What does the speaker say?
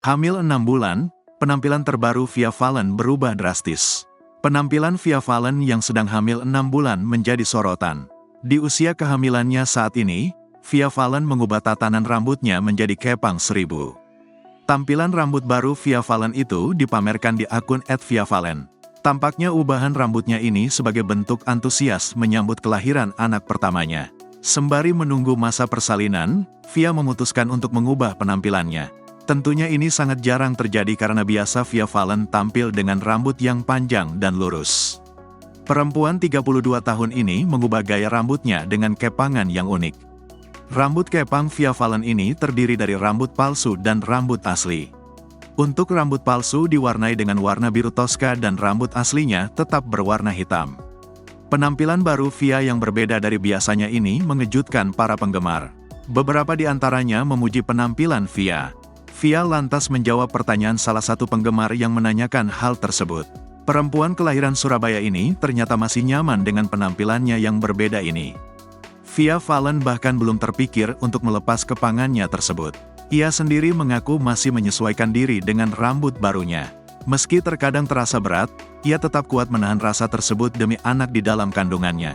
Hamil 6 bulan, penampilan terbaru Via Valen berubah drastis. Penampilan Via Valen yang sedang hamil 6 bulan menjadi sorotan. Di usia kehamilannya saat ini, Via Valen mengubah tatanan rambutnya menjadi kepang 1000. Tampilan rambut baru Via Valen itu dipamerkan di akun @viavalen. Tampaknya ubahan rambutnya ini sebagai bentuk antusias menyambut kelahiran anak pertamanya. Sembari menunggu masa persalinan, Via memutuskan untuk mengubah penampilannya. Tentunya ini sangat jarang terjadi karena biasa Via Valen tampil dengan rambut yang panjang dan lurus. Perempuan 32 tahun ini mengubah gaya rambutnya dengan kepangan yang unik. Rambut kepang Via Valen ini terdiri dari rambut palsu dan rambut asli. Untuk rambut palsu diwarnai dengan warna biru toska dan rambut aslinya tetap berwarna hitam. Penampilan baru Via yang berbeda dari biasanya ini mengejutkan para penggemar. Beberapa di antaranya memuji penampilan Via. Via lantas menjawab pertanyaan salah satu penggemar yang menanyakan hal tersebut. Perempuan kelahiran Surabaya ini ternyata masih nyaman dengan penampilannya yang berbeda ini. Via Valen bahkan belum terpikir untuk melepas kepangannya tersebut. Ia sendiri mengaku masih menyesuaikan diri dengan rambut barunya. Meski terkadang terasa berat, ia tetap kuat menahan rasa tersebut demi anak di dalam kandungannya.